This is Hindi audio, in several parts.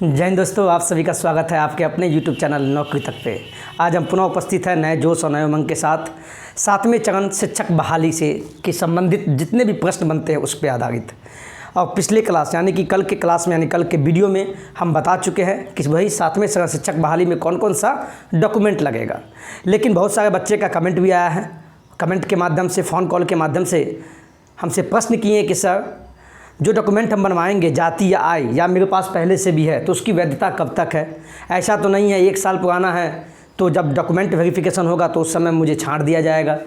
जय हिंद दोस्तों, आप सभी का स्वागत है आपके अपने YouTube चैनल नौकरी तक पे। आज हम पुनः उपस्थित हैं नए जोश और नए उमंग के साथ 7वें चरण शिक्षक बहाली से के संबंधित जितने भी प्रश्न बनते हैं उस पर आधारित। और पिछले क्लास यानी कि कल के क्लास में यानी कल के वीडियो में हम बता चुके हैं कि वही 7वें चरण शिक्षक बहाली में कौन कौन सा डॉक्यूमेंट लगेगा। लेकिन बहुत सारे बच्चे का कमेंट भी आया है, कमेंट के माध्यम से, फ़ोन कॉल के माध्यम से हमसे प्रश्न किए कि सर जो डॉक्यूमेंट हम बनवाएंगे जाति या आय या मेरे पास पहले से भी है तो उसकी वैधता कब तक है। ऐसा तो नहीं है 1 साल पुराना है तो जब डॉक्यूमेंट वेरिफिकेशन होगा तो उस समय मुझे छांट दिया जाएगा।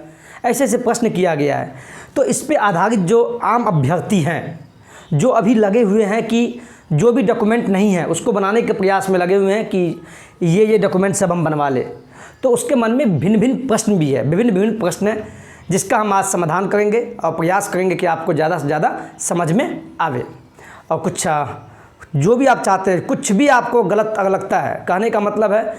ऐसे ऐसे प्रश्न किया गया है। तो इस पे आधारित जो आम अभ्यर्थी हैं जो अभी लगे हुए हैं कि जो भी डॉक्यूमेंट नहीं है उसको बनाने के प्रयास में लगे हुए हैं कि ये डॉक्यूमेंट सब हम बनवा लें, तो उसके मन में भिन्न भिन्न प्रश्न भी है, विभिन्न प्रश्न है जिसका हम आज समाधान करेंगे और प्रयास करेंगे कि आपको ज़्यादा से ज़्यादा समझ में आवे। और कुछ जो भी आप चाहते हैं, कुछ भी आपको गलत अगर लगता है, कहने का मतलब है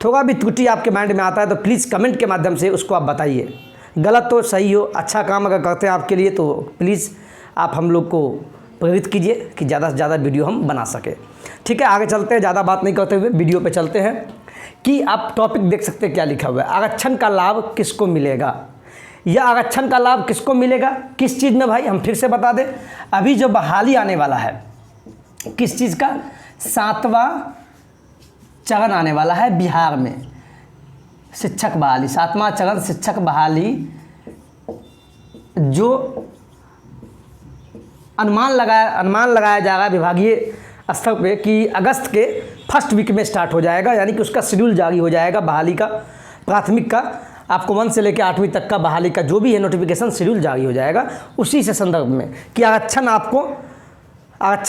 थोड़ा भी त्रुटि आपके माइंड में आता है तो प्लीज़ कमेंट के माध्यम से उसको आप बताइए। गलत हो सही हो, अच्छा काम अगर करते हैं आपके लिए तो प्लीज़ आप हम लोग को प्रेरित कीजिए कि ज़्यादा से ज़्यादा वीडियो हम बना सकें। ठीक है, आगे चलते हैं, ज़्यादा बात नहीं करते हुए वीडियो पे चलते हैं। कि आप टॉपिक देख सकते हैं क्या लिखा हुआ है, आरक्षण का लाभ किसको मिलेगा। यह आरक्षण का लाभ किसको मिलेगा, किस चीज़ में भाई, हम फिर से बता दें। अभी जो बहाली आने वाला है किस चीज़ का, 7वां चरण आने वाला है बिहार में शिक्षक बहाली, 7वां चरण शिक्षक बहाली, जो अनुमान लगाया जाएगा विभागीय स्तर पे कि अगस्त के फर्स्ट वीक में स्टार्ट हो जाएगा। यानी कि उसका शेड्यूल जारी हो जाएगा बहाली का, प्राथमिक का, आपको 1 से लेकर 8वीं तक का बहाली का जो भी है नोटिफिकेशन शेड्यूल जारी हो जाएगा उसी से संदर्भ में कि आरक्षण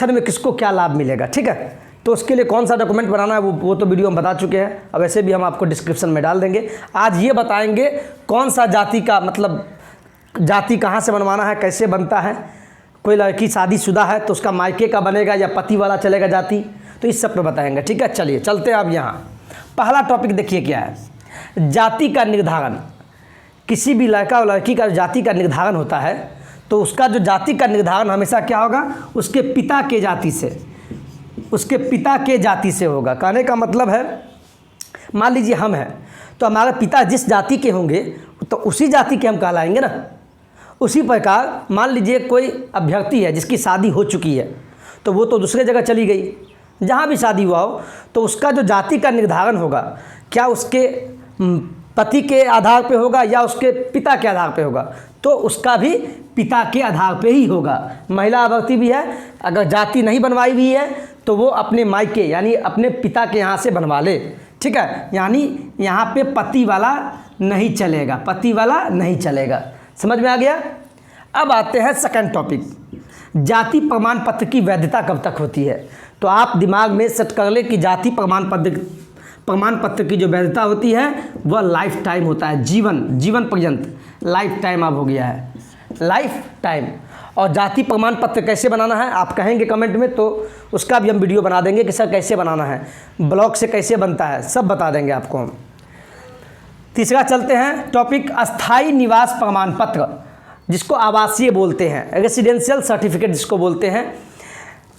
में किसको क्या लाभ मिलेगा। ठीक है, तो उसके लिए कौन सा डॉक्यूमेंट बनाना है वो तो वीडियो हम बता चुके हैं, अब वैसे भी हम आपको डिस्क्रिप्शन में डाल देंगे। आज ये बताएंगे कौन सा जाति का, मतलब जाति कहाँ से बनवाना है, कैसे बनता है। कोई लड़की शादीशुदा है तो उसका मायके का बनेगा या पति वाला चलेगा जाति, तो इस सब पर बताएंगे। ठीक है, चलिए चलते हैं अब यहाँ। पहला टॉपिक देखिए क्या है, जाति का निर्धारण। किसी भी लड़का और लड़की का जाति का निर्धारण होता है तो उसका जो जाति का निर्धारण हमेशा क्या होगा, उसके पिता के जाति से होगा। कहने का मतलब है मान लीजिए हम हैं तो हमारे पिता जिस जाति के होंगे तो उसी जाति के हम कहलाएंगे ना। उसी प्रकार मान लीजिए कोई अभ्यर्थी है जिसकी शादी हो चुकी है तो वो तो दूसरे जगह चली गई, जहाँ भी शादी हुआ हो, तो उसका जो जाति का निर्धारण होगा क्या उसके पति के आधार पे होगा या उसके पिता के आधार पे होगा, तो उसका भी पिता के आधार पे ही होगा। महिला अभ्यर्थी भी है, अगर जाति नहीं बनवाई हुई है तो वो अपने मायके यानी अपने पिता के यहाँ से बनवा ले। ठीक है, यानी यहाँ पे पति वाला नहीं चलेगा। समझ में आ गया। अब आते हैं सेकंड टॉपिक, जाति प्रमाण पत्र की वैधता कब तक होती है। तो आप दिमाग में सेट कर ले कि जाति प्रमाण पत्र की जो वैधता होती है वह लाइफ टाइम होता है, जीवन पर्यंत, लाइफ टाइम अब हो गया है, लाइफ टाइम। और जाति प्रमाण पत्र कैसे बनाना है आप कहेंगे कमेंट में, तो उसका भी हम वीडियो बना देंगे कि सर कैसे बनाना है, ब्लॉक से कैसे बनता है, सब बता देंगे आपको हम। तीसरा चलते हैं टॉपिक, अस्थाई निवास प्रमाण पत्र, जिसको आवासीय बोलते हैं, रेसिडेंशियल सर्टिफिकेट जिसको बोलते हैं।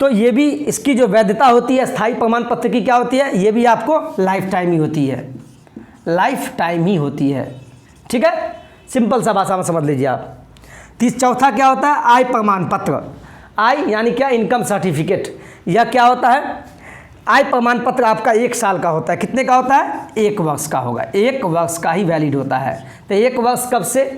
तो ये भी इसकी जो वैधता होती है स्थायी प्रमाण पत्र की क्या होती है, ये भी आपको लाइफ टाइम ही होती है। ठीक है, सिंपल सा भाषा में समझ लीजिए आप। चौथा क्या होता है, आय प्रमाण पत्र। आय यानी क्या, इनकम सर्टिफिकेट। यह क्या होता है, आय प्रमाण पत्र आपका 1 साल का होता है। कितने का होता है, 1 वर्ष का होगा, 1 वर्ष का ही वैलिड होता है। तो 1 वर्ष कब से,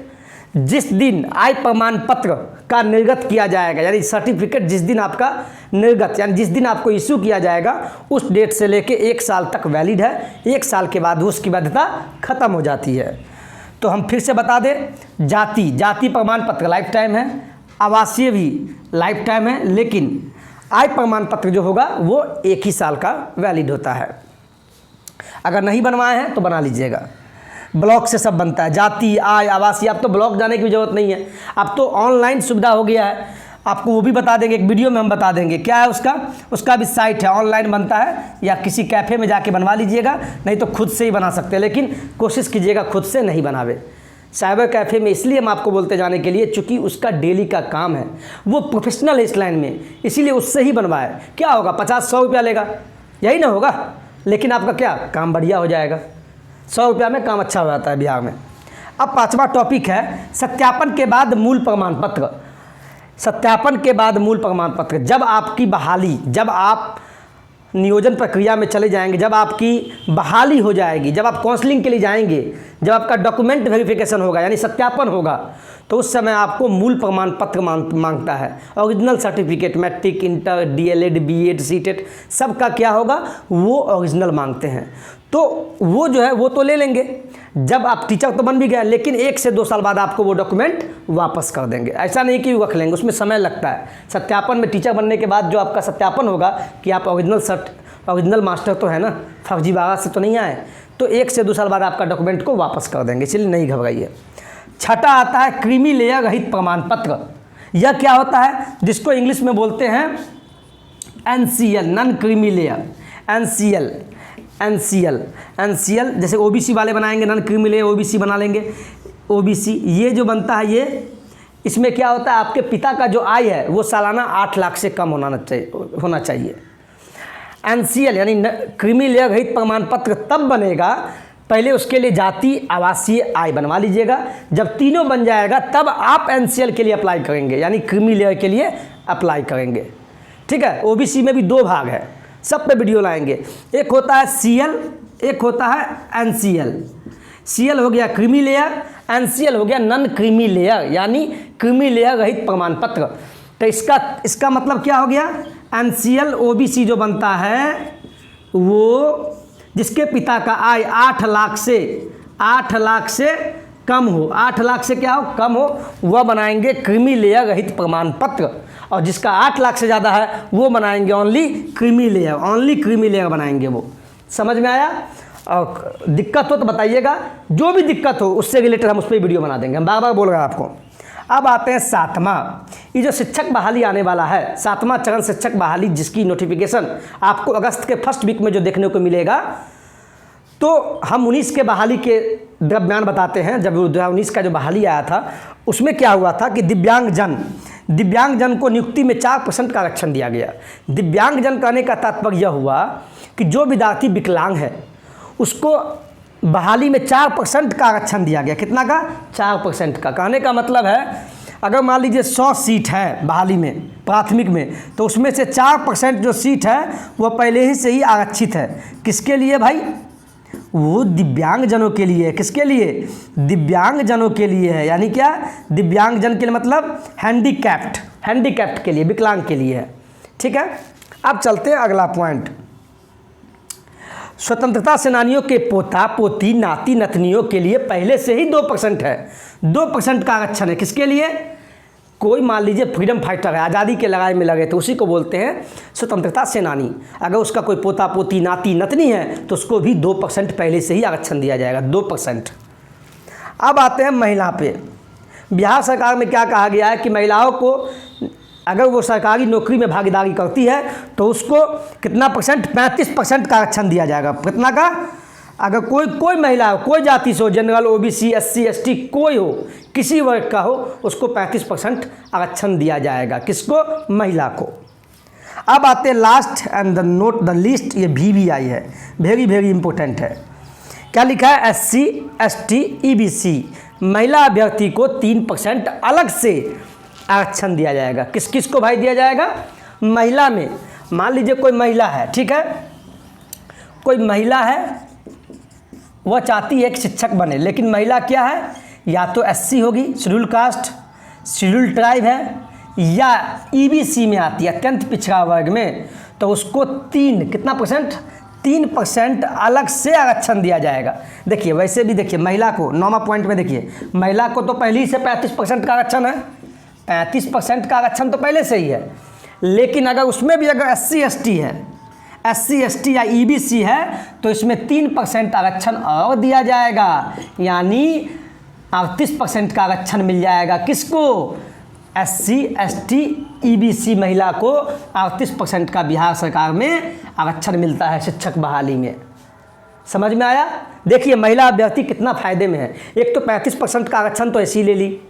जिस दिन आय प्रमाण पत्र का निर्गत किया जाएगा, यानी सर्टिफिकेट जिस दिन आपका निर्गत यानी जिस दिन आपको इशू किया जाएगा उस डेट से लेके 1 साल तक वैलिड है। 1 साल के बाद उसकी वैधता खत्म हो जाती है। तो हम फिर से बता दें, जाति प्रमाण पत्र लाइफ टाइम है, आवासीय भी लाइफ टाइम है, लेकिन आय प्रमाण पत्र जो होगा वो 1 ही साल का वैलिड होता है। अगर नहीं बनवाए हैं तो बना लीजिएगा, ब्लॉक से सब बनता है, जाति, आय, आवासीय। अब तो ब्लॉक जाने की भी ज़रूरत नहीं है, अब तो ऑनलाइन सुविधा हो गया है। आपको वो भी बता देंगे, एक वीडियो में हम बता देंगे क्या है उसका भी साइट है, ऑनलाइन बनता है, या किसी कैफ़े में जाके बनवा लीजिएगा, नहीं तो खुद से ही बना सकते हैं, लेकिन कोशिश कीजिएगा खुद से नहीं बनावे। साइबर कैफ़े में इसलिए हम आपको बोलते जाने के लिए, चूँकि उसका डेली का काम है, वो प्रोफेशनल है इस लाइन में, इसीलिए उससे ही बनवाए। क्या होगा, 50-100 रुपया लेगा, यही ना होगा, लेकिन आपका क्या काम बढ़िया हो जाएगा। 100 रुपया में काम अच्छा हो जाता है बिहार में। अब 5वां टॉपिक है सत्यापन के बाद मूल प्रमाण पत्र। सत्यापन के बाद मूल प्रमाण पत्र, जब आपकी बहाली, जब आप नियोजन प्रक्रिया में चले जाएंगे, जब आपकी बहाली हो जाएगी, जब आप काउंसलिंग के लिए जाएंगे, जब आपका डॉक्यूमेंट वेरिफिकेशन होगा यानी सत्यापन होगा, तो उस समय आपको मूल प्रमाण पत्र मांगता है। Original certificate, matric, inter, DElEd, BEd, CTET सबका क्या होगा, वो ओरिजिनल मांगते हैं। तो वो जो है वो तो ले लेंगे, जब आप टीचर तो बन भी गए, लेकिन 1 से 2 साल बाद आपको वो डॉक्यूमेंट वापस कर देंगे। ऐसा नहीं कि रख लेंगे, उसमें समय लगता है। सत्यापन में टीचर बनने के बाद जो आपका सत्यापन होगा कि आप ओरिजिनल मास्टर तो है ना, फर्जीवाड़ा से तो नहीं आए, तो 1 से 2 साल बाद आपका डॉक्यूमेंट को वापस कर देंगे, इसलिए नहीं घबराइए। 6ठा आता है क्रीमी लेयर रहित प्रमाण पत्र। यह क्या होता है, जिसको इंग्लिश में बोलते हैं NCL, non creamy layer. NCL जैसे OBC वाले बनाएंगे, नॉन क्रीमी लेयर OBC बना लेंगे। OBC ये जो बनता है, ये इसमें क्या होता है, आपके पिता का जो आय है वो सालाना 8 लाख से कम होना चाहिए। NCL यानी क्रीमी लेयर रहित प्रमाण पत्र तब बनेगा, पहले उसके लिए जाति, आवासीय, आय बनवा लीजिएगा। जब तीनों बन जाएगा तब आप NCL के लिए अप्लाई करेंगे, यानी क्रीमी लेयर के लिए अप्लाई करेंगे। ठीक है। OBC में भी 2 भाग है, सब पे वीडियो लाएंगे। एक होता है CL, एक होता है NCL। CL हो गया क्रीमी लेयर, NCL हो गया नॉन क्रीमी लेयर, यानी क्रीमी लेयर रहित प्रमाण पत्र। तो इसका मतलब क्या हो गया, NCL OBC जो बनता है वो जिसके पिता का आय 8 लाख से कम हो, 8 लाख से क्या हो, कम हो, वह बनाएंगे क्रीमी लेयर रहित प्रमाण पत्र। और जिसका 8 लाख से ज़्यादा है वो बनाएंगे ओनली क्रीमी लेयर बनाएंगे। वो समझ में आया। और दिक्कत हो तो बताइएगा, जो भी दिक्कत हो उससे रिलेटेड हम उस पर वीडियो बना देंगे, हम बार बार बोल रहे हैं आपको। अब आते हैं 7वां, ये जो शिक्षक बहाली आने वाला है, 7वां चरण शिक्षक बहाली, जिसकी नोटिफिकेशन आपको अगस्त के फर्स्ट वीक में जो देखने को मिलेगा। तो हम 19 के बहाली के दरम्यान बताते हैं, जब 2019 का जो बहाली आया था उसमें क्या हुआ था कि दिव्यांगजन को नियुक्ति में 4% का आरक्षण दिया गया। दिव्यांगजन कहने का तात्पर्य यह हुआ कि जो विद्यार्थी विकलांग है उसको बहाली में 4% का आरक्षण दिया गया। कितना का, 4% का। कहने का मतलब है अगर मान लीजिए 100 सीट है बहाली में, प्राथमिक में, तो उसमें से 4% जो सीट है वो पहले ही से ही आरक्षित है। किसके लिए भाई, वो दिव्यांगजनों के लिए। किसके लिए, दिव्यांगजनों के लिए है। यानी क्या, दिव्यांगजन के लिए मतलब हैंडीकैप्ट के लिए, विकलांग के लिए है। ठीक है। अब चलते हैं अगला पॉइंट। स्वतंत्रता सेनानियों के पोता पोती नाती नतनियों के लिए पहले से ही 2% है, 2% का आरक्षण है। किसके लिए, कोई मान लीजिए फ्रीडम फाइटर है, आज़ादी के लड़ाई में लगे, तो उसी को बोलते हैं स्वतंत्रता सेनानी। अगर उसका कोई पोता पोती नाती नतनी है तो उसको भी 2% पहले से ही आरक्षण दिया जाएगा, 2%। अब आते हैं महिला पे। बिहार सरकार में क्या कहा गया है कि महिलाओं को अगर वो सरकारी नौकरी में भागीदारी करती है तो उसको कितना परसेंट, 35% का आरक्षण दिया जाएगा। कितना का, अगर कोई महिला हो, कोई जाति से हो, जनरल, OBC, SC, ST, कोई हो, किसी वर्ग का हो, उसको 35% आरक्षण दिया जाएगा। किसको, महिला को। अब आते हैं last and the note the list, ये VVI है, वेरी इंपॉर्टेंट है। क्या लिखा है, SC, ST, EBC महिला अभ्यर्थी को 3% अलग से आरक्षण दिया जाएगा। किस को भाई दिया जाएगा, महिला में। मान लीजिए कोई महिला है, ठीक है, कोई महिला है, वह चाहती है कि शिक्षक बने, लेकिन महिला क्या है, या तो SC होगी, शेड्यूल कास्ट, शेड्यूल ट्राइब है, या EBC में आती है, अत्यंत पिछड़ा वर्ग में, तो उसको कितना परसेंट, 3% अलग से आरक्षण दिया जाएगा। देखिए वैसे भी देखिए महिला को 9वां पॉइंट में देखिए, महिला को तो पहले ही से 35% का आरक्षण है, 35% का आरक्षण तो पहले से ही है। लेकिन अगर उसमें भी अगर SC ST या EBC है तो इसमें 3% आरक्षण और दिया जाएगा, यानी 38% का आरक्षण मिल जाएगा। किसको, SC ST EBC महिला को 38% का बिहार सरकार में आरक्षण मिलता है शिक्षक बहाली में। समझ में आया। देखिए महिला अभ्यर्थी कितना फ़ायदे में है। एक तो 35% का आरक्षण तो ऐसी ले ली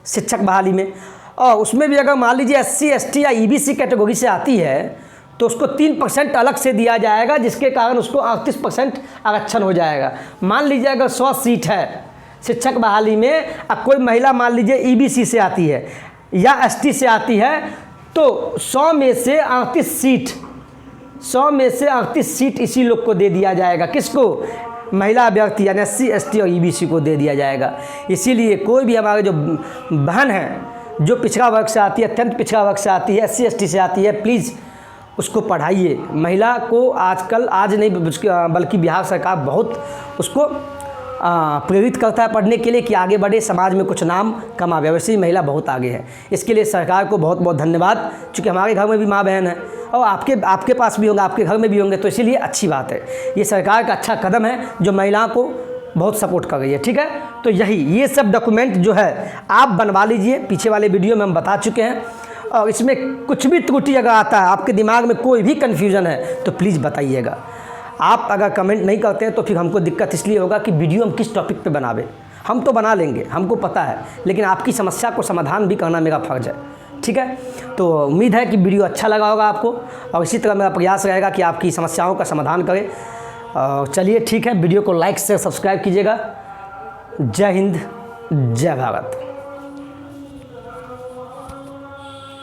शिक्षक बहाली में, और उसमें भी अगर मान लीजिए SC ST या EBC कैटेगरी से आती है तो उसको 3% अलग से दिया जाएगा, जिसके कारण उसको 38% आरक्षण हो जाएगा। मान लीजिए अगर 100 सीट है शिक्षक बहाली में, अब कोई महिला मान लीजिए ईबीसी से आती है या एसटी से आती है, तो 100 में से 38 सीट इसी लोग को दे दिया जाएगा। किसको? महिला अभ्यर्थी यानी SC ST और ईबीसी को दे दिया जाएगा। इसीलिए कोई भी हमारे जो बहन है जो पिछड़ा वर्ग से आती है, अत्यंत पिछड़ा वर्ग से आती है, SC ST से आती है, प्लीज़ उसको पढ़ाइए। महिला को आजकल, आज नहीं बल्कि बिहार सरकार बहुत उसको प्रेरित करता है पढ़ने के लिए कि आगे बढ़े, समाज में कुछ नाम कमावे। वैसे ही महिला बहुत आगे है। इसके लिए सरकार को बहुत बहुत धन्यवाद, चूँकि हमारे घर में भी माँ बहन है और आपके पास भी होंगे, आपके घर में भी होंगे, तो इसीलिए अच्छी बात है। ये सरकार का अच्छा कदम है जो महिलाओं को बहुत सपोर्ट कर रही है। ठीक है, तो ये सब डॉक्यूमेंट जो है आप बनवा लीजिए। पीछे वाले वीडियो में हम बता चुके हैं, और इसमें कुछ भी त्रुटि अगर आता है, आपके दिमाग में कोई भी कन्फ्यूज़न है, तो प्लीज़ बताइएगा। आप अगर कमेंट नहीं करते हैं तो फिर हमको दिक्कत इसलिए होगा कि वीडियो हम किस टॉपिक पे बनावे। हम तो बना लेंगे, हमको पता है, लेकिन आपकी समस्या को समाधान भी करना मेरा फ़र्ज़ है। ठीक है, तो उम्मीद है कि वीडियो अच्छा लगा होगा आपको, और इसी तरह मेरा प्रयास रहेगा कि आपकी समस्याओं का समाधान करें। चलिए ठीक है, वीडियो को लाइक से सब्सक्राइब कीजिएगा। जय हिंद, जय भारत।